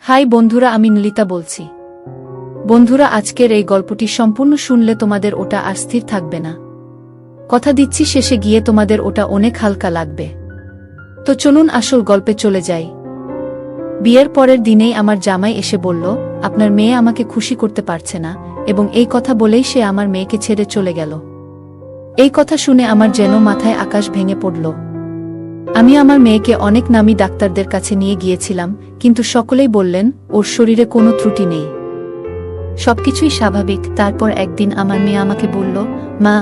High বন্ধুরা, আমি নীলিতা বলছি। বন্ধুরা, আজকের এই গল্পটি সম্পূর্ণ শুনলে তোমাদের ওটা আর স্থির থাকবে না। কথা দিচ্ছি, শেষে গিয়ে তোমাদের ওটা অনেক হালকা লাগবে। তো চলুন আসল গল্পে চলে যাই। বিয়ের পরের দিনেই আমার জামাই এসে বলল, আপনার মেয়ে আমাকে খুশি করতে পারছে না, এবং এই কথা বলেই সে আমার মেয়েকে ছেড়ে চলে গেল। এই কথা শুনে আমার যেন মাথায় আকাশ ভেঙে পড়ল। আমি আমার মেয়েকে অনেক নামী ডাক্তারদের কাছে নিয়ে গিয়েছিলাম, কিন্তু সকলেই বললেন ওর শরীরে কোনো ত্রুটি নেই, সবকিছুই স্বাভাবিক। তারপর একদিন আমার মেয়ে আমাকে বলল, মা,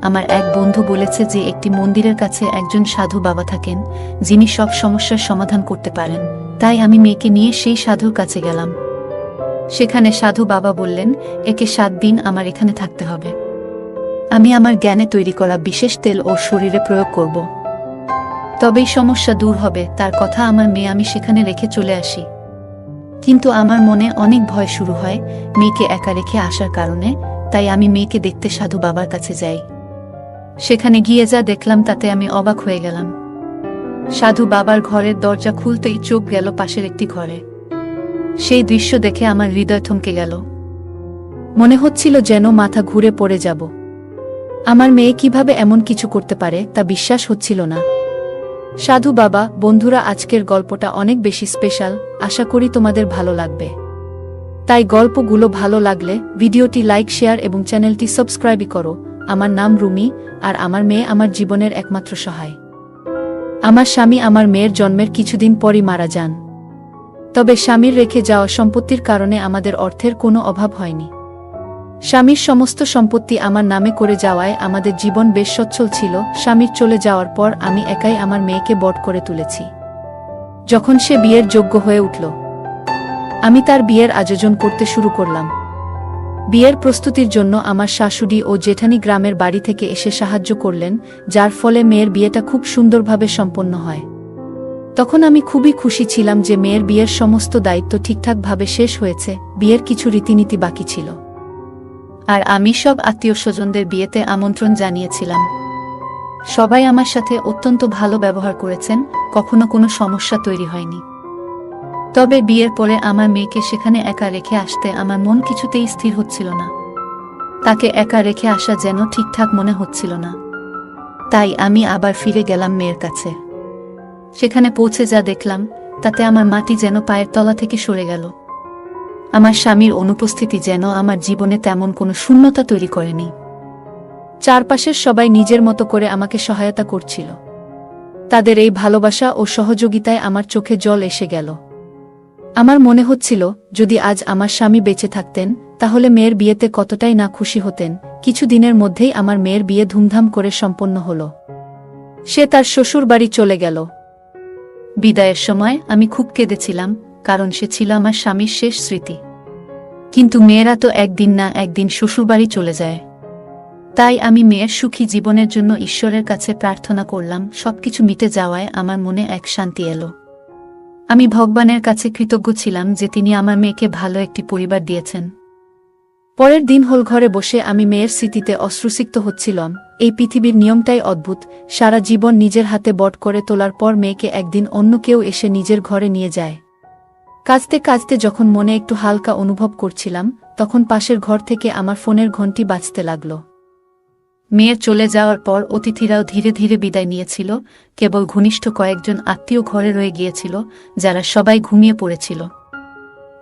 আমার এক বন্ধু বলেছে যে একটি মন্দিরের কাছে একজন সাধু বাবা থাকেন, যিনি সব সমস্যার সমাধান করতে পারেন। তাই আমি মেয়েকে নিয়ে সেই সাধুর কাছে গেলাম। সেখানে সাধু বাবা বললেন, একে 7 দিন আমার এখানে থাকতে হবে। আমি আমার জ্ঞানে তৈরি করা বিশেষ তেল ওর শরীরে প্রয়োগ করব, তবেই সমস্যা দূর হবে। তার কথা আমার মেয়ে আমি সেখানে রেখে চলে আসি। কিন্তু আমার মনে অনেক ভয় শুরু হয় মেয়েকে একা রেখে আসার কারণে। তাই আমি মেয়েকে দেখতে সাধু বাবার কাছে যাই। সেখানে গিয়ে যা দেখলাম তাতে আমি অবাক হয়ে গেলাম। সাধু বাবার ঘরের দরজা খুলতেই চোখ গেল পাশের একটি ঘরে। সেই দৃশ্য দেখে আমার হৃদয় থমকে গেল। মনে হচ্ছিল যেন মাথা ঘুরে পড়ে যাব। আমার মেয়ে কিভাবে এমন কিছু করতে পারে তা বিশ্বাস হচ্ছিল না। সাধু বাবা, বন্ধুরা, আজকের গল্পটা অনেক বেশি স্পেশাল। আশা করি তোমাদের ভালো লাগবে। তাই গল্পগুলো ভালো লাগলে ভিডিওটি লাইক, শেয়ার এবং চ্যানেলটি সাবস্ক্রাইব করো। আমার নাম রুমি, আর আমার মেয়ে আমার জীবনের একমাত্র সহায়। আমার স্বামী আমার মেয়ের জন্মের কিছুদিন পরই মারা যান। তবে স্বামীর রেখে যাওয়া সম্পত্তির কারণে আমাদের অর্থের কোনো অভাব হয়নি। স্বামীর সমস্ত সম্পত্তি আমার নামে করে যাওয়ায় আমাদের জীবন বেশ সচ্ছল ছিল। স্বামীর চলে যাওয়ার পর আমি একাই আমার মেয়েকে বড় করে তুলেছি। যখন সে বিয়ের যোগ্য হয়ে উঠল, আমি তার বিয়ের আয়োজন করতে শুরু করলাম। বিয়ের প্রস্তুতির জন্য আমার শাশুড়ি ও জেঠানি গ্রামের বাড়ি থেকে এসে সাহায্য করলেন, যার ফলে মেয়ের বিয়েটা খুব সুন্দরভাবে সম্পন্ন হয়। তখন আমি খুবই খুশি ছিলাম যে মেয়ের বিয়ের সমস্ত দায়িত্ব ঠিকঠাকভাবে শেষ হয়েছে। বিয়ের কিছু রীতিনীতি বাকি ছিল, আর আমি সব আত্মীয় স্বজনদের বিয়েতে আমন্ত্রণ জানিয়েছিলাম। সবাই আমার সাথে অত্যন্ত ভালো ব্যবহার করেছেন, কখনো কোনো সমস্যা তৈরি হয়নি। তবে বিয়ের পরে আমার মেয়েকে সেখানে একা রেখে আসতে আমার মন কিছুতেই স্থির হচ্ছিল না। তাকে একা রেখে আসা যেন ঠিকঠাক মনে হচ্ছিল না। তাই আমি আবার ফিরে গেলাম মেয়ের কাছে। সেখানে পৌঁছে যা দেখলাম তাতে আমার মাটি যেন পায়ের তলা থেকে সরে গেল। আমার স্বামীর অনুপস্থিতি যেন আমার জীবনে তেমন কোনো শূন্যতা তৈরি করেনি। চারপাশের সবাই নিজের মতো করে আমাকে সহায়তা করছিল। তাদের এই ভালোবাসা ও সহযোগিতায় আমার চোখে জল এসে গেল। আমার মনে হচ্ছিল, যদি আজ আমার স্বামী বেঁচে থাকতেন তাহলে মেয়ের বিয়েতে কতটাই না খুশি হতেন। কিছু দিনের মধ্যেই আমার মেয়ের বিয়ে ধুমধাম করে সম্পন্ন হল। সে তার শ্বশুর বাড়ি চলে গেল। বিদায়ের সময় আমি খুব কেঁদেছিলাম, কারণ সে ছিল আমার স্বামীর শেষ স্মৃতি। কিন্তু মেয়েরা তো একদিন না একদিন শ্বশুরবাড়ি চলে যায়। তাই আমি মেয়ের সুখী জীবনের জন্য ঈশ্বরের কাছে প্রার্থনা করলাম। সবকিছু মিটে যাওয়ায় আমার মনে এক শান্তি এলো। আমি ভগবানের কাছে কৃতজ্ঞ ছিলাম যে তিনি আমার মেয়েকে ভালো একটি পরিবার দিয়েছেন। পরের দিন হল ঘরে বসে আমি মেয়ের স্মৃতিতে অশ্রুসিক্ত হচ্ছিলাম। এই পৃথিবীর নিয়মটাই অদ্ভুত। সারা জীবন নিজের হাতে বট করে তোলার পর মেয়েকে একদিন অন্য কেউ এসে নিজের ঘরে নিয়ে যায়। কাঁদতে কাঁদতে যখন মনে একটু হালকা অনুভব করছিলাম, তখন পাশের ঘর থেকে আমার ফোনের ঘণ্টি বাজতে লাগল। মেয়ের চলে যাওয়ার পর অতিথিরাও ধীরে ধীরে বিদায় নিয়েছিল। কেবল ঘনিষ্ঠ কয়েকজন আত্মীয় ঘরে রয়ে গিয়েছিল, যারা সবাই ঘুমিয়ে পড়েছিল।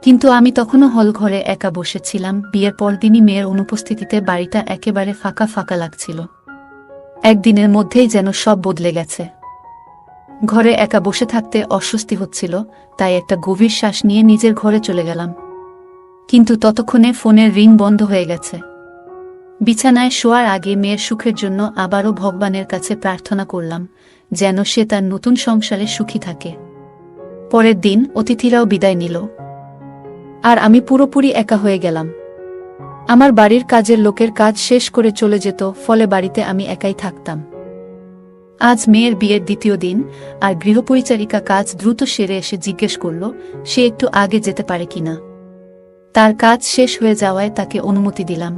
কিন্তু আমি তখনও হল ঘরে একা বসেছিলাম। বিয়ের পরদিনই মেয়ের অনুপস্থিতিতে বাড়িটা একেবারে ফাঁকা ফাঁকা লাগছিল। একদিনের মধ্যেই যেন সব বদলে গেছে। ঘরে একা বসে থাকতে অস্বস্তি হচ্ছিল, তাই একটা গভীর শ্বাস নিয়ে নিজের ঘরে চলে গেলাম। কিন্তু ততক্ষণে ফোনের রিং বন্ধ হয়ে গেছে। বিছানায় শোয়ার আগে মেয়ের সুখের জন্য আবারও ভগবানের কাছে প্রার্থনা করলাম, যেন সে তার নতুন সংসারে সুখী থাকে। পরের দিন অতিথিরাও বিদায় নিল, আর আমি পুরোপুরি একা হয়ে গেলাম। আমার বাড়ির কাজের লোকের কাজ শেষ করে চলে যেত, ফলে বাড়িতে আমি একাই থাকতাম। আজ মেয়ের বিয়ের দ্বিতীয় দিন, আর গৃহপরিচারিকা কাজ দ্রুত সেরে এসে জিজ্ঞেস করল সে একটু আগে যেতে পারে কিনা। তার কাজ শেষ হয়ে যাওয়ায় তাকে অনুমতি দিলাম।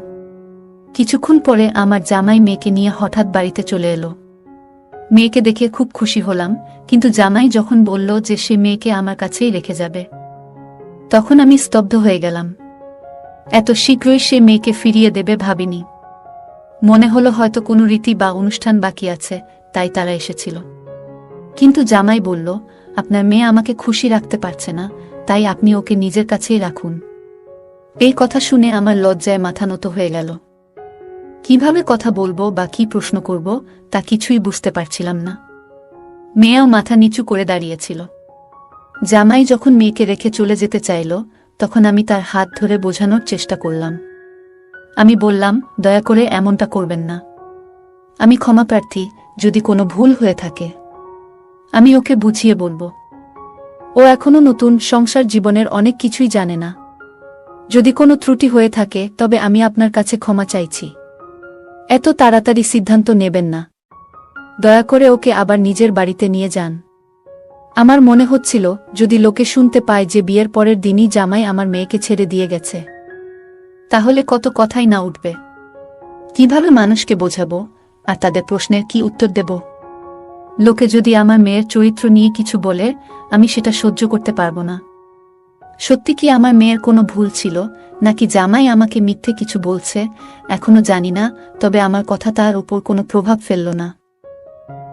কিছুক্ষণ পরে আমার জামাই মেয়েকে নিয়ে হঠাৎ বাড়িতে চলে এলো। মেয়েকে দেখে খুব খুশি হলাম, কিন্তু জামাই যখন বলল যে সে মেয়েকে আমার কাছেই রেখে যাবে, তখন আমি স্তব্ধ হয়ে গেলাম। এত শীঘ্রই সে মেয়েকে ফিরিয়ে দেবে ভাবিনি। মনে হলো হয়তো কোনো রীতি বা অনুষ্ঠান বাকি আছে, তাই তারা এসেছিল। কিন্তু জামাই বলল, আপনার মেয়ে আমাকে খুশি রাখতে পারছে না, তাই আপনি ওকে নিজের কাছেই রাখুন। এই কথা শুনে আমার লজ্জায় মাথা নত হয়ে গেল। কিভাবে কথা বলবো বা কি প্রশ্ন করব তা কিছুই বুঝতে পারছিলাম না। মেয়েও মাথা নিচু করে দাঁড়িয়েছিল। জামাই যখন মেয়েকে রেখে চলে যেতে চাইল, তখন আমি তার হাত ধরে বোঝানোর চেষ্টা করলাম। আমি বললাম, দয়া করে এমনটা করবেন না। আমি ক্ষমাপ্রার্থী যদি কোনো ভুল হয়ে থাকে। আমি ওকে বুঝিয়ে বলবো। ও এখনো নতুন, সংসার জীবনের অনেক কিছুই জানে না। যদি কোনো ত্রুটি হয়ে থাকে তবে আমি আপনার কাছে ক্ষমা চাইছি। এত তাড়াতাড়ি সিদ্ধান্ত নেবেন না। দয়া করে ওকে আবার নিজের বাড়িতে নিয়ে যান। আমার মনে হচ্ছিল যদি লোকে শুনতে পায় যে বিয়ের পরের দিনই জামাই আমার মেয়েকে ছেড়ে দিয়ে গেছে, তাহলে কত কথাই না উঠবে। কিভাবে মানুষকে বোঝাবো আর তাদের প্রশ্নের কি উত্তর দেব? লোকে যদি আমার মেয়ের চরিত্র নিয়ে কিছু বলে, আমি সেটা সহ্য করতে পারবো না। সত্যি কি আমার মেয়ের কোনো ভুল ছিল, নাকি জামাই আমাকে মিথ্যে কিছু বলছে, এখনো জানি না। তবে আমার কথা তার উপর কোনো প্রভাব ফেলল না।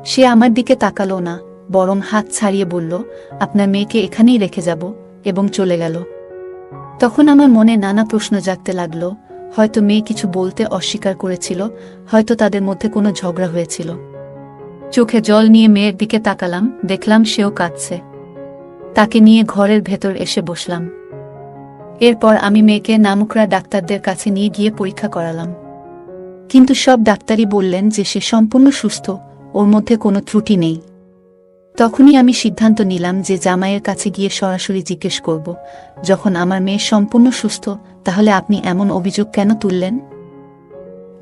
সে আমার দিকে তাকালো না, বরং হাত ছাড়িয়ে বলল, আপনার মেয়েকে এখানেই রেখে যাব, এবং চলে গেল। তখন আমার মনে নানা প্রশ্ন জাগতে লাগল। হয়তো মেয়ে কিছু বলতে অস্বীকার করেছিল, হয়তো তাদের মধ্যে কোনো ঝগড়া হয়েছিল। চোখে জল নিয়ে মেয়ের দিকে তাকালাম, দেখলাম সেও কাঁদছে। তাকে নিয়ে ঘরের ভেতর এসে বসলাম। এরপর আমি মেয়েকে নামকরা ডাক্তারদের কাছে নিয়ে গিয়ে পরীক্ষা করালাম। কিন্তু সব ডাক্তারই বললেন যে সে সম্পূর্ণ সুস্থ, ওর মধ্যে কোনো ত্রুটি নেই। তখনই আমি সিদ্ধান্ত নিলাম যে জামাইয়ের কাছে গিয়ে সরাসরি জিজ্ঞেস করব, যখন আমার মেয়ে সম্পূর্ণ সুস্থ, তাহলে আপনি এমন অভিযোগ কেন তুললেন?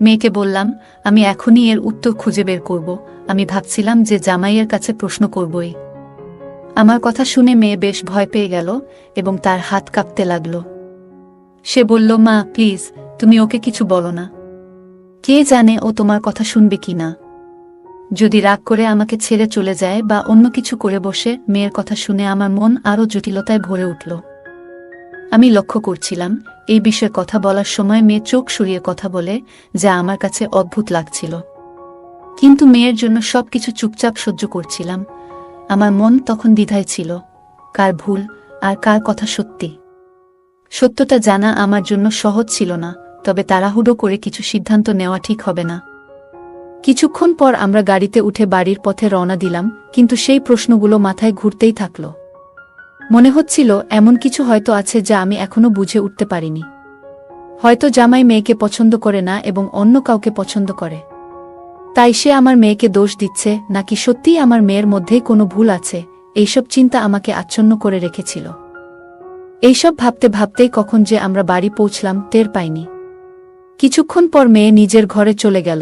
মেয়েকে বললাম, আমি এখনই এর উত্তর খুঁজে বের করব। আমি ভাবছিলাম যে জামাইয়ের কাছে প্রশ্ন করবই। আমার কথা শুনে মেয়ে বেশ ভয় পেয়ে গেল এবং তার হাত কাঁপতে লাগল। সে বলল, মা প্লিজ, তুমি ওকে কিছু বলো না। কে জানে ও তোমার কথা শুনবে কি না। যদি রাগ করে আমাকে ছেড়ে চলে যায় বা অন্য কিছু করে বসে। মেয়ের কথা শুনে আমার মন আরও জটিলতায় ভরে উঠল। আমি লক্ষ্য করছিলাম এই বিষয়ে কথা বলার সময় মেয়ে চোখ সরিয়ে কথা বলে, যা আমার কাছে অদ্ভুত লাগছিল। কিন্তু মেয়ের জন্য সবকিছু চুপচাপ সহ্য করছিলাম। আমার মন তখন দ্বিধায় ছিল, কার ভুল আর কার কথা সত্যি। সত্যটা জানা আমার জন্য সহজ ছিল না, তবে তাড়াহুড়ো করে কিছু সিদ্ধান্ত নেওয়া ঠিক হবে না। কিছুক্ষণ পর আমরা গাড়িতে উঠে বাড়ির পথে রওনা দিলাম, কিন্তু সেই প্রশ্নগুলো মাথায় ঘুরতেই থাকল। মনে হচ্ছিল এমন কিছু হয়তো আছে যা আমি এখনো বুঝে উঠতে পারিনি। হয়তো জামাই মেয়েকে পছন্দ করে না এবং অন্য কাউকে পছন্দ করে, তাই সে আমার মেয়েকে দোষ দিচ্ছে, নাকি সত্যিই আমার মেয়ের মধ্যেই কোনো ভুল আছে। এইসব চিন্তা আমাকে আচ্ছন্ন করে রেখেছিল। এইসব ভাবতে ভাবতেই কখন যে আমরা বাড়ি পৌঁছলাম টের পাইনি। কিছুক্ষণ পর মেয়ে নিজের ঘরে চলে গেল।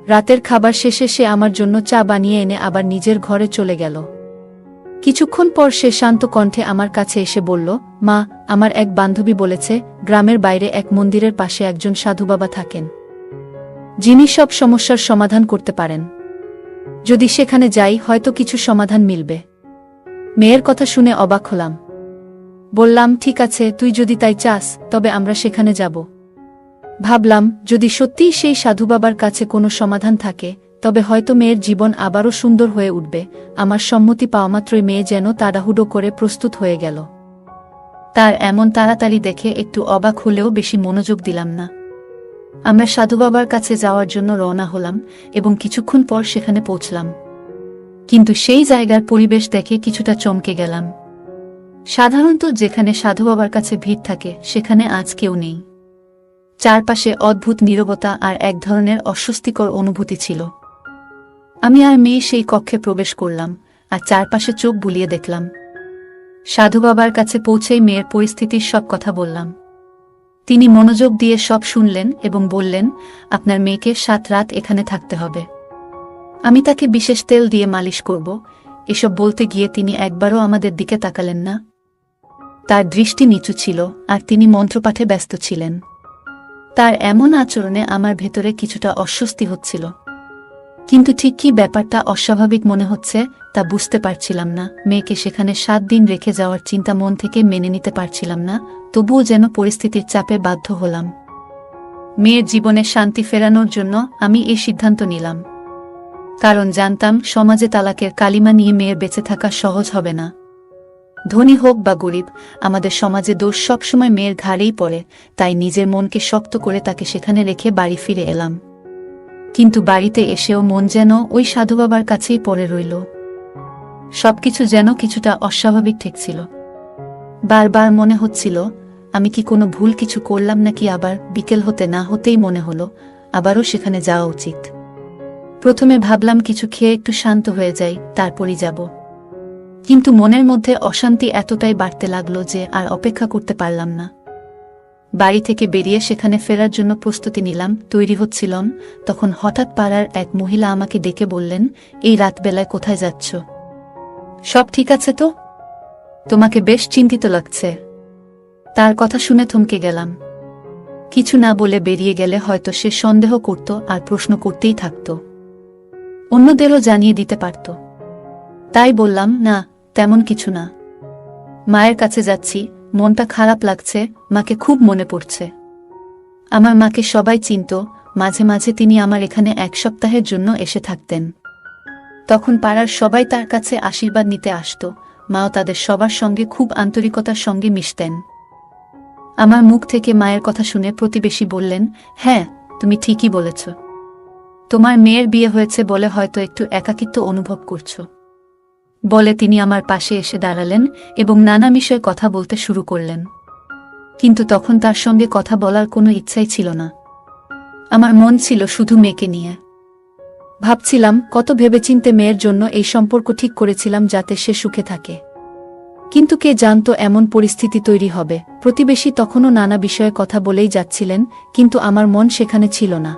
রাতের খাবার শেষে সে আমার জন্য চা বানিয়ে এনে আবার নিজের ঘরে চলে গেল। কিছুক্ষণ পর সে শান্ত কণ্ঠে আমার কাছে এসে বলল, মা, আমার এক বান্ধবী বলেছে গ্রামের বাইরে এক মন্দিরের পাশে একজন সাধু বাবা থাকেন, যিনি সব সমস্যার সমাধান করতে পারেন। যদি সেখানে যাই হয়তো কিছু সমাধান মিলবে। মেয়ের কথা শুনে অবাক হলাম। বললাম, ঠিক আছে, তুই যদি তাই চাস তবে আমরা সেখানে যাব। ভাবলাম, যদি সত্যিই সেই সাধু বাবার কাছে কোনো সমাধান থাকে, তবে হয়তো মেয়ের জীবন আবারও সুন্দর হয়ে উঠবে। আমার সম্মতি পাওয়ামাত্রই মেয়ে যেন তাড়াহুড়ো করে প্রস্তুত হয়ে গেল। তার এমন তাড়াতাড়ি দেখে একটু অবাক হলেও বেশি মনোযোগ দিলাম না। আমরা সাধু বাবার কাছে যাওয়ার জন্য রওনা হলাম এবং কিছুক্ষণ পর সেখানে পৌঁছলাম। কিন্তু সেই জায়গার পরিবেশ দেখে কিছুটা চমকে গেলাম। সাধারণত যেখানে সাধু বাবার কাছে ভিড় থাকে সেখানে আজ কেউ নেই। চারপাশে অদ্ভুত নীরবতা আর এক ধরনের অস্বস্তিকর অনুভূতি ছিল। আমি আর মেয়ে সেই কক্ষে প্রবেশ করলাম আর চারপাশে চোখ বুলিয়ে দেখলাম। সাধু বাবার কাছে পৌঁছেই মেয়ের পরিস্থিতির সব কথা বললাম। তিনি মনোযোগ দিয়ে সব শুনলেন এবং বললেন, আপনার মেয়েকে 7 রাত এখানে থাকতে হবে। আমি তাকে বিশেষ তেল দিয়ে মালিশ করব। এসব বলতে গিয়ে তিনি একবারও আমাদের দিকে তাকালেন না। তার দৃষ্টি নিচু ছিল আর তিনি মন্ত্রপাঠে ব্যস্ত ছিলেন। তার এমন আচরণে আমার ভেতরে কিছুটা অস্বস্তি হচ্ছিল। কিন্তু ঠিক কী ব্যাপারটা অস্বাভাবিক মনে হচ্ছে তা বুঝতে পারছিলাম না। মেয়েকে সেখানে 7 দিন রেখে যাওয়ার চিন্তা মন থেকে মেনে নিতে পারছিলাম না, তবুও যেন পরিস্থিতির চাপে বাধ্য হলাম। মেয়ের জীবনে শান্তি ফেরানোর জন্য আমি এই সিদ্ধান্ত নিলাম। কারণ জানতাম সমাজে তালাকের কালিমা নিয়ে মেয়ের বেঁচে থাকা সহজ হবে না। ধনী হোক বা গরিব, আমাদের সমাজে দোষ সবসময় মেয়ের ঘাড়েই পড়ে। তাই নিজের মনকে শক্ত করে তাকে সেখানে রেখে বাড়ি ফিরে এলাম। কিন্তু বাড়িতে এসেও মন যেন ওই সাধু বাবার কাছেই পড়ে রইল। সবকিছু যেন কিছুটা অস্বাভাবিক ঠেকছিল। বারবার মনে হচ্ছিল আমি কি কোনো ভুল কিছু করলাম নাকি। আবার বিকেল হতে না হতেই মনে হলো আবারও সেখানে যাওয়া উচিত। প্রথমে ভাবলাম কিছু খেয়ে একটু শান্ত হয়ে যাই, তারপরই যাব। কিন্তু মনের মধ্যে অশান্তি এতটাই বাড়তে লাগলো যে আর অপেক্ষা করতে পারলাম না। বাড়ি থেকে বেরিয়ে সেখানে ফেরার জন্য প্রস্তুতি নিলাম, তৈরি হচ্ছিলাম। তখন হঠাৎ পাড়ার এক মহিলা আমাকে ডেকে বললেন, এই রাতবেলায় কোথায় যাচ্ছ? সব ঠিক আছে তো? তোমাকে বেশ চিন্তিত লাগছে। তার কথা শুনে থমকে গেলাম। কিছু না বলে বেরিয়ে গেলে হয়তো সে সন্দেহ করত আর প্রশ্ন করতেই থাকত, অন্যদেরও জানিয়ে দিতে পারত। তাই বললাম, না তেমন কিছু না। মায়ের কাছে যাচ্ছি, মনটা খারাপ লাগছে, মাকে খুব মনে পড়ছে। আমার মাকে সবাই চিনত, মাঝে মাঝে তিনি আমার এখানে 1 সপ্তাহের জন্য এসে থাকতেন। তখন পাড়ার সবাই তার কাছে আশীর্বাদ নিতে আসত, মাও তাদের সবার সঙ্গে খুব আন্তরিকতার সঙ্গে মিশতেন। আমার মুখ থেকে মায়ের কথা শুনে প্রতিবেশী বললেন, হ্যাঁ তুমি ঠিকই বলেছ, তোমার মেয়ের বিয়ে হয়েছে বলে হয়তো একটু একাকিত্ব অনুভব করছো। বলে তিনি আমার পাশে এসে দাঁড়ালেন এবং নানা বিষয়ে কথা বলতে শুরু করলেন। কিন্তু তখন তার সঙ্গে কথা বলার কোনো ইচ্ছাই ছিল না। আমার মন ছিল শুধু মেয়েকে নিয়ে। ভাবছিলাম কত ভেবেচিন্তে মেয়ের জন্য এই সম্পর্ক ঠিক করেছিলাম যাতে সে সুখে থাকে। কিন্তু কে জানতো এমন পরিস্থিতি তৈরি হবে। প্রতিবেশী তখনও নানা বিষয়ে কথা বলেই যাচ্ছিলেন, কিন্তু আমার মন সেখানে ছিল না।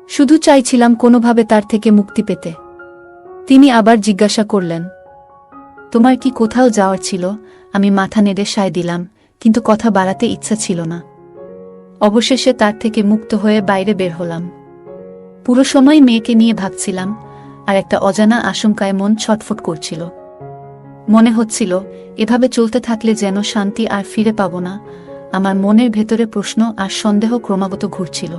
শুধু চাইছিলাম কোনোভাবে তার থেকে মুক্তি পেতে। তিনি আবার জিজ্ঞাসা করলেন, তোমার কি কোথাও যাওয়ার ছিল? আমি মাথা নেড়ে সায় দিলাম, কিন্তু কথা বাড়াতে ইচ্ছা ছিল না। অবশেষে তার থেকে মুক্ত হয়ে বাইরে বের হলাম। পুরো সময় মেয়েকে নিয়ে ভাবছিলাম, আর একটা অজানা আশঙ্কায় মন ছটফট করছিল। মনে হচ্ছিল এভাবে চলতে থাকলে যেন শান্তি আর ফিরে পাব না। আমার মনের ভেতরে প্রশ্ন আর সন্দেহ ক্রমাগত ঘুরছিল।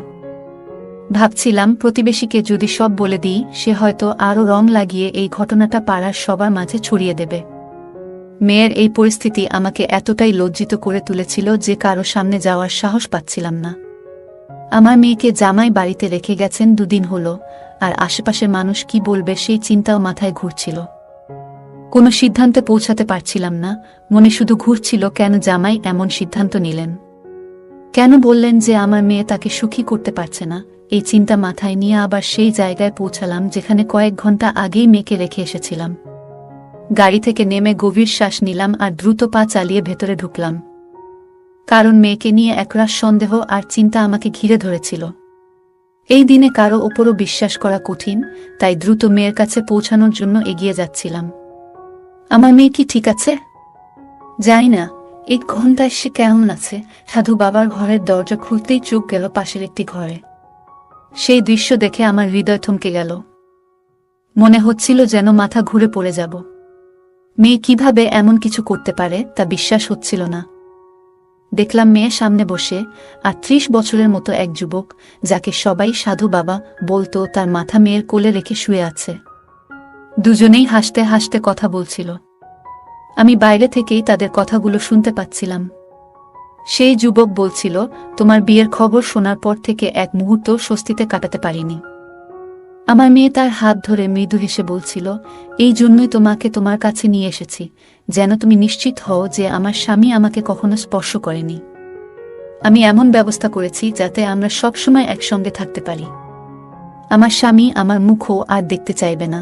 ভাবছিলাম প্রতিবেশীকে যদি সব বলে দিই, সে হয়তো আরও রং লাগিয়ে এই ঘটনাটা পাড়ার সবার মাঝে ছড়িয়ে দেবে। মেয়ের এই পরিস্থিতি আমাকে এতটাই লজ্জিত করে তুলেছিল যে কারো সামনে যাওয়ার সাহস পাচ্ছিলাম না। আমার মেয়েকে জামাই বাড়িতে রেখে গেছেন 2 দিন হলো, আর আশেপাশের মানুষ কি বলবে সেই চিন্তাও মাথায় ঘুরছিল। কোনো সিদ্ধান্তে পৌঁছাতে পারছিলাম না। মনে শুধু ঘুরছিল কেন জামাই এমন সিদ্ধান্ত নিলেন, কেন বললেন যে আমার মেয়ে তাকে সুখী করতে পারছে না। এই চিন্তা মাথায় নিয়ে আবার সেই জায়গায় পৌঁছালাম যেখানে কয়েক ঘন্টা আগেই মেয়েকে রেখে এসেছিলাম। গাড়ি থেকে নেমে গভীর শ্বাস নিলাম আর দ্রুত পা চালিয়ে ভেতরে ঢুকলাম। কারণ মেয়েকে নিয়ে একরাশ সন্দেহ আর চিন্তা আমাকে ঘিরে ধরেছিল। এই দিনে কারো ওপরও বিশ্বাস করা কঠিন, তাই দ্রুত মেয়ের কাছে পৌঁছানোর জন্য এগিয়ে যাচ্ছিলাম। আমার মেয়ে কি ঠিক আছে? জানি না। 1 ঘন্টায় সে কেমন আছে? সাধু বাবার ঘরের দরজা খুলতেই চোখ গেল পাশের একটি ঘরে। সেই দৃশ্য দেখে আমার হৃদয় থমকে গেল। মনে হচ্ছিল যেন মাথা ঘুরে পড়ে যাব। মেয়ে কিভাবে এমন কিছু করতে পারে তা বিশ্বাস হচ্ছিল না। দেখলাম মেয়ে সামনে বসে, আর 30 বছরের মতো এক যুবক, যাকে সবাই সাধু বাবা বলতো, তার মাথা মেয়ের কোলে রেখে শুয়ে আছে। দুজনেই হাসতে হাসতে কথা বলছিল। আমি বাইরে থেকেই তাদের কথাগুলো শুনতে পাচ্ছিলাম। সেই যুবক বলছিল, তোমার বিয়ের খবর শোনার পর থেকে এক মুহূর্ত স্বস্তিতে কাটাতে পারিনি। আমার মেয়ে তার হাত ধরে মৃদু হেসে বলছিল, এই জন্যই তোমাকে তোমার কাছে নিয়ে এসেছি, যেন তুমি নিশ্চিত হও যে আমার স্বামী আমাকে কখনো স্পর্শ করেনি। আমি এমন ব্যবস্থা করেছি যাতে আমরা সব সময় একসঙ্গে থাকতে পারি। আমার স্বামী আমার মুখও আর দেখতে চাইবে না।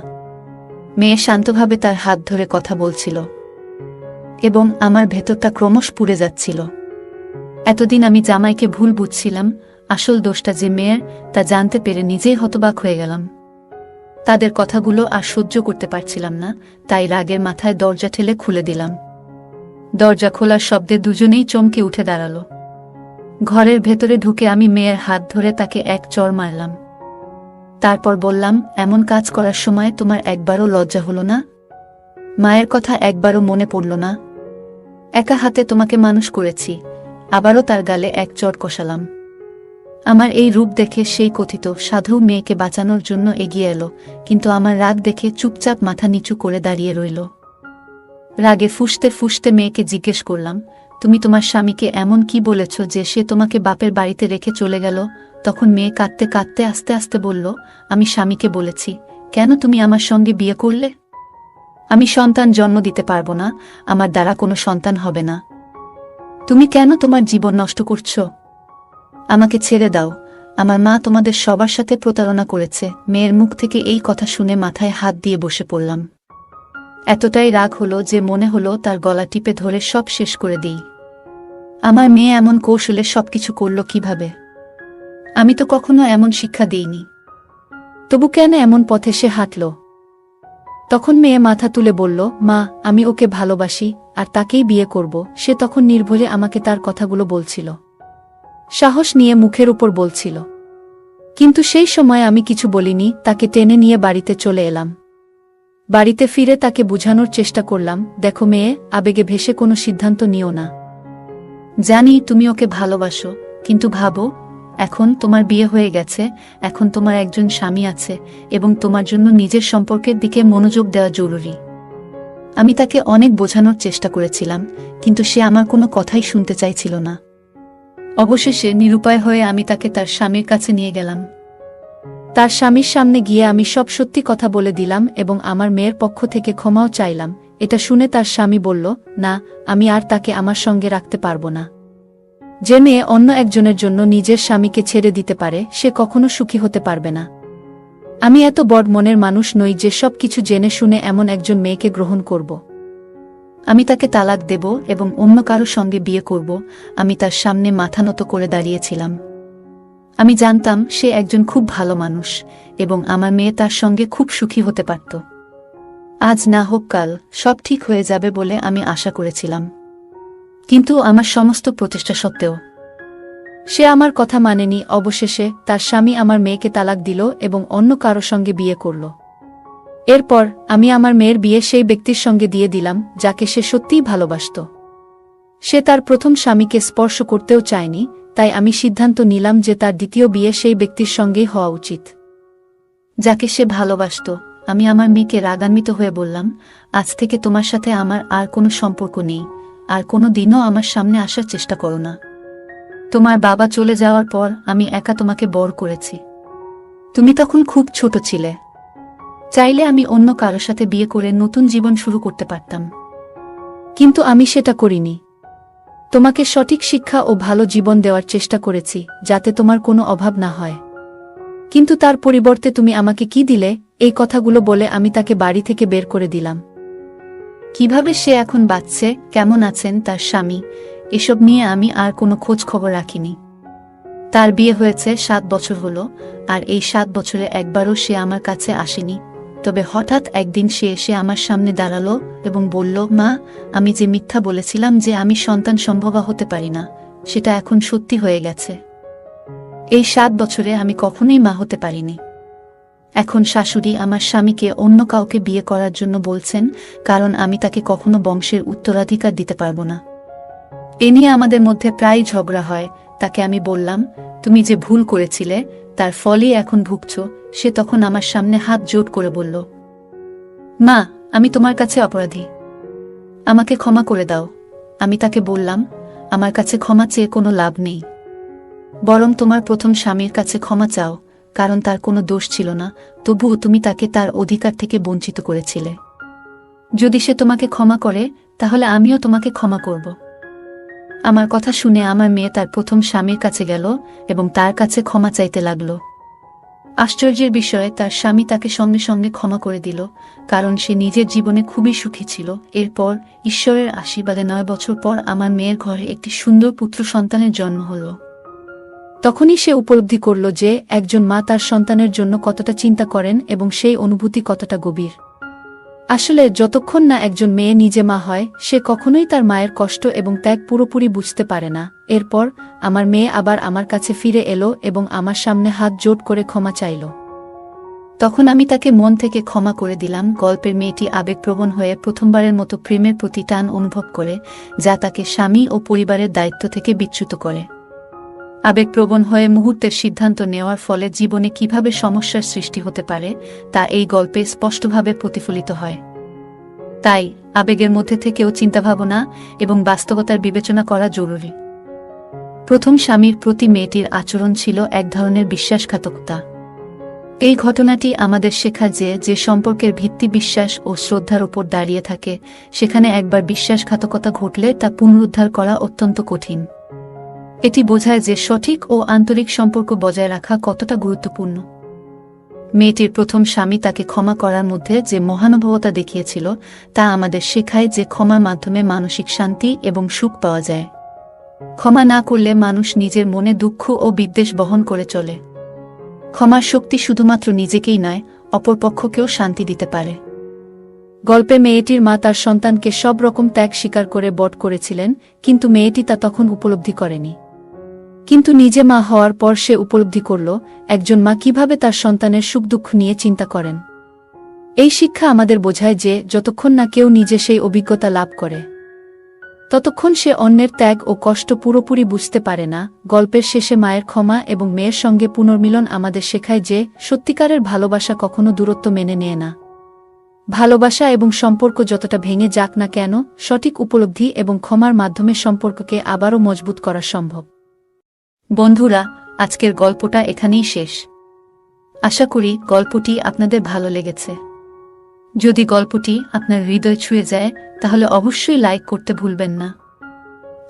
মেয়ে শান্তভাবে তার হাত ধরে কথা বলছিল, এবং আমার ভেতরটা ক্রমশ পুড়ে যাচ্ছিল। এতদিন আমি জামাইকে ভুল বুঝছিলাম, আসল দোষটা যে মেয়ের তা জানতে পেরে নিজেই হতবাক হয়ে গেলাম। তাদের কথাগুলো আর সহ্য করতে পারছিলাম না, তাই রাগের মাথায় দরজা ঠেলে খুলে দিলাম। দরজা খোলার শব্দে দুজনেই চমকে উঠে দাঁড়ালো। ঘরের ভেতরে ঢুকে আমি মেয়ের হাত ধরে তাকে এক চড় মারলাম। তারপর বললাম, এমন কাজ করার সময় তোমার একবারও লজ্জা হলো না? মায়ের কথা একবারও মনে পড়ল না? একা হাতে তোমাকে মানুষ করেছি। আবারও তার গালে এক চড় কষালাম। আমার এই রূপ দেখে সেই কথিত সাধু মেয়েকে বাঁচানোর জন্য এগিয়ে এলো, কিন্তু আমার রাগ দেখে চুপচাপ মাথা নিচু করে দাঁড়িয়ে রইল। রাগে ফুঁসতে ফুঁসতে মেয়েকে জিজ্ঞেস করলাম, তুমি তোমার স্বামীকে এমন কি বলেছ যে সে তোমাকে বাপের বাড়িতে রেখে চলে গেল? তখন মেয়ে কাঁদতে কাঁদতে আস্তে আস্তে বলল, আমি স্বামীকে বলেছি, কেন তুমি আমার সঙ্গে বিয়ে করলে? আমি সন্তান জন্ম দিতে পারবো না, আমার দ্বারা কোনো সন্তান হবে না। তুমি কেন তোমার জীবন নষ্ট করছো? আমাকে ছেড়ে দাও, আমার মা তোমাদের সবার সাথে প্রতারণা করেছে। মেয়ের মুখ থেকে এই কথা শুনে মাথায় হাত দিয়ে বসে পড়লাম। এতটাই রাগ হলো যে মনে হলো তার গলা টিপে ধরে সব শেষ করে দিই। আমার মেয়ে এমন কৌশলে সবকিছু করল কিভাবে? আমি তো কখনো এমন শিক্ষা দিইনি। তবু কেন এমন পথে সে হাঁটল? তখন মেয়ে মাথা তুলে বলল, মা, আমি ওকে ভালোবাসি আর তাকেই বিয়ে করব। সে তখন নির্ভয়ে আমাকে তার কথাগুলো বলছিল, সাহস নিয়ে মুখের উপর বলছিল। কিন্তু সেই সময় আমি কিছু বলিনি, তাকে টেনে নিয়ে বাড়িতে চলে এলাম। বাড়িতে ফিরে তাকে বুঝানোর চেষ্টা করলাম, দেখো মেয়ে, আবেগে ভেসে কোনো সিদ্ধান্ত নিও না। জানি তুমি ওকে ভালোবাসো, কিন্তু ভাবো, এখন তোমার বিয়ে হয়ে গেছে, এখন তোমার একজন স্বামী আছে এবং তোমার জন্য নিজের সম্পর্কের দিকে মনোযোগ দেওয়া জরুরি। আমি তাকে অনেক বোঝানোর চেষ্টা করেছিলাম, কিন্তু সে আমার কোনো কথাই শুনতে চাইছিল না। অবশেষে নিরুপায় হয়ে আমি তাকে তার স্বামীর কাছে নিয়ে গেলাম। তার স্বামীর সামনে গিয়ে আমি সব সত্যি কথা বলে দিলাম এবং আমার মেয়ের পক্ষ থেকে ক্ষমাও চাইলাম। এটা শুনে তার স্বামী বলল, না, আমি আর তাকে আমার সঙ্গে রাখতে পারবো না। যে মেয়ে অন্য একজনের জন্য নিজের স্বামীকে ছেড়ে দিতে পারে, সে কখনো সুখী হতে পারবে না। আমি এত বড় মনের মানুষ নই যে সব কিছু জেনে শুনে এমন একজন মেয়েকে গ্রহণ করব। আমি তাকে তালাক দেব এবং অন্য কারো সঙ্গে বিয়ে করব। আমি তার সামনে মাথা নত করে দাঁড়িয়েছিলাম। আমি জানতাম সে একজন খুব ভালো মানুষ এবং আমার মেয়ে তার সঙ্গে খুব সুখী হতে পারত। আজ না হোক কাল সব ঠিক হয়ে যাবে বলে আমি আশা করেছিলাম। কিন্তু আমার সমস্ত প্রচেষ্টা সত্ত্বেও সে আমার কথা মানেনি। অবশেষে তার স্বামী আমার মেয়েকে তালাক দিল এবং অন্য কারো সঙ্গে বিয়ে করল। এরপর আমি আমার মেয়ের বিয়ে সেই ব্যক্তির সঙ্গে দিয়ে দিলাম যাকে সে সত্যিই ভালোবাসত। সে তার প্রথম স্বামীকে স্পর্শ করতেও চায়নি, তাই আমি সিদ্ধান্ত নিলাম যে তার দ্বিতীয় বিয়ে সেই ব্যক্তির সঙ্গেই হওয়া উচিত যাকে সে ভালোবাসত। আমি আমার মেয়েকে রাগান্বিত হয়ে বললাম, আজ থেকে তোমার সাথে আমার আর কোনো সম্পর্ক নেই, আর কোনো দিনও আমার সামনে আসার চেষ্টা করো না। তোমার বাবা চলে যাওয়ার পর আমি একা তোমাকে বড় করেছি। তুমি তখন খুব ছোট ছিলে। চাইলে আমি অন্য কারো সাথে বিয়ে করে নতুন জীবন শুরু করতে পারতাম, কিন্তু আমি সেটা করিনি। তোমাকে সঠিক শিক্ষা ও ভালো জীবন দেওয়ার চেষ্টা করেছি যাতে তোমার কোনো অভাব না হয়। কিন্তু তার পরিবর্তে তুমি আমাকে কি দিলে? এই কথাগুলো বলে আমি তাকে বাড়ি থেকে বের করে দিলাম। কিভাবে সে এখন বাঁচছে, কেমন আছেন তার স্বামী, এসব নিয়ে আমি আর কোনো খোঁজ খবর রাখিনি। তার বিয়ে হয়েছে 7 বছর হলো, আর এই 7 বছরে একবারও সে আমার কাছে আসেনি। তবে হঠাৎ একদিন সে এসে আমার সামনে দাঁড়ালো এবং বলল, মা, আমি যে মিথ্যা বলেছিলাম যে আমি সন্তান সম্ভবা হতে পারি না, সেটা এখন সত্যি হয়ে গেছে। এই 7 বছরে আমি কখনোই মা হতে পারিনি। এখন শাশুড়ি আমার স্বামীকে অন্য কাউকে বিয়ে করার জন্য বলছেন, কারণ আমি তাকে কখনো বংশের উত্তরাধিকার দিতে পারবো না। এ নিয়ে আমাদের মধ্যে প্রায় ঝগড়া হয়। তাকে আমি বললাম, তুমি যে ভুল করেছিলে তার ফলই এখন ভুগছ। সে তখন আমার সামনে হাত জোড় করে বলল, মা, আমি তোমার কাছে অপরাধী, আমাকে ক্ষমা করে দাও। আমি তাকে বললাম, আমার কাছে ক্ষমা চেয়ে কোনো লাভ নেই, বরং তোমার প্রথম স্বামীর কাছে ক্ষমা চাও, কারণ তার কোনো দোষ ছিল না, তবুও তুমি তাকে তার অধিকার থেকে বঞ্চিত করেছিলে। যদি সে তোমাকে ক্ষমা করে, তাহলে আমিও তোমাকে ক্ষমা করব। আমার কথা শুনে আমার মেয়ে তার প্রথম স্বামীর কাছে গেল এবং তার কাছে ক্ষমা চাইতে লাগল। আশ্চর্যের বিষয়ে তার স্বামী তাকে সঙ্গে সঙ্গে ক্ষমা করে দিল, কারণ সে নিজের জীবনে খুবই সুখী ছিল। এরপর ঈশ্বরের আশীর্বাদে 9 বছর পর আমার মেয়ের ঘরে একটি সুন্দর পুত্র সন্তানের জন্ম হল। তখনই সে উপলব্ধি করল যে একজন মা তার সন্তানের জন্য কতটা চিন্তা করেন এবং সেই অনুভূতি কতটা গভীর। আসলে যতক্ষণ না একজন মেয়ে নিজে মা হয়, সে কখনোই তার মায়ের কষ্ট এবং ত্যাগ পুরোপুরি বুঝতে পারে না। এরপর আমার মেয়ে আবার আমার কাছে ফিরে এলো এবং আমার সামনে হাত জোড় করে ক্ষমা চাইল। তখন আমি তাকে মন থেকে ক্ষমা করে দিলাম। গল্পের মেয়েটি আবেগপ্রবণ হয়ে প্রথমবারের মতো প্রেমের প্রতি টান অনুভব করে, যা তাকে স্বামী ও পরিবারের দায়িত্ব থেকে বিচ্যুত করে। আবেগপ্রবণ হয়ে মুহূর্তের সিদ্ধান্ত নেওয়ার ফলে জীবনে কিভাবে সমস্যার সৃষ্টি হতে পারে তা এই গল্পে স্পষ্টভাবে প্রতিফলিত হয়। তাই আবেগের মধ্যে থেকেও চিন্তাভাবনা এবং বাস্তবতার বিবেচনা করা জরুরি। প্রথম স্বামীর প্রতি মেয়েটির আচরণ ছিল এক ধরনের বিশ্বাসঘাতকতা। এই ঘটনাটি আমাদের শেখায় যে সম্পর্কের ভিত্তি বিশ্বাস ও শ্রদ্ধার উপর দাঁড়িয়ে থাকে, সেখানে একবার বিশ্বাসঘাতকতা ঘটলে তা পুনরুদ্ধার করা অত্যন্ত কঠিন। এটি বোঝায় যে সঠিক ও আন্তরিক সম্পর্ক বজায় রাখা কতটা গুরুত্বপূর্ণ। মেয়েটির প্রথম স্বামী তাকে ক্ষমা করার মধ্যে যে মহানুভবতা দেখিয়েছিল, তা আমাদের শেখায় যে ক্ষমার মাধ্যমে মানসিক শান্তি এবং সুখ পাওয়া যায়। ক্ষমা না করলে মানুষ নিজের মনে দুঃখ ও বিদ্বেষ বহন করে চলে। ক্ষমার শক্তি শুধুমাত্র নিজেকেই নয়, অপরপক্ষকেও শান্তি দিতে পারে। গল্পে মেয়েটির মা তার সন্তানকে সব রকম ত্যাগ স্বীকার করে বট করেছিলেন, কিন্তু মেয়েটি তা তখন উপলব্ধি করেনি। কিন্তু নিজে মা হওয়ার পর সে উপলব্ধি করল একজন মা কিভাবে তার সন্তানের সুখ দুঃখ নিয়ে চিন্তা করেন। এই শিক্ষা আমাদের বোঝায় যে যতক্ষণ না কেউ নিজে সেই অভিজ্ঞতা লাভ করে, ততক্ষণ সে অন্যের ত্যাগ ও কষ্ট পুরোপুরি বুঝতে পারে না। গল্পের শেষে মায়ের ক্ষমা এবং মেয়ের সঙ্গে পুনর্মিলন আমাদের শেখায় যে সত্যিকারের ভালোবাসা কখনো দূরত্ব মেনে নেয় না। ভালোবাসা এবং সম্পর্ক যতটা ভেঙে যাক না কেন, সঠিক উপলব্ধি এবং ক্ষমার মাধ্যমে সম্পর্ককে আবারও মজবুত করা সম্ভব। বন্ধুরা, আজকের গল্পটা এখানেই শেষ। আশা করি গল্পটি আপনাদের ভালো লেগেছে। যদি গল্পটি আপনার হৃদয় ছুঁয়ে যায়, তাহলে অবশ্যই লাইক করতে ভুলবেন না।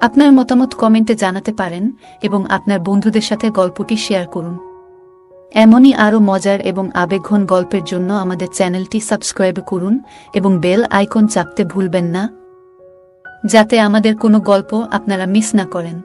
আপনার মতামত কমেন্টে জানাতে পারেন এবং আপনার বন্ধুদের সাথে গল্পটি শেয়ার করুন। এমনই আরও মজার এবং আবেগঘন গল্পের জন্য আমাদের চ্যানেলটি সাবস্ক্রাইব করুন এবং বেল আইকন চাপতে ভুলবেন না, যাতে আমাদের কোনো গল্প আপনারা মিস না করেন।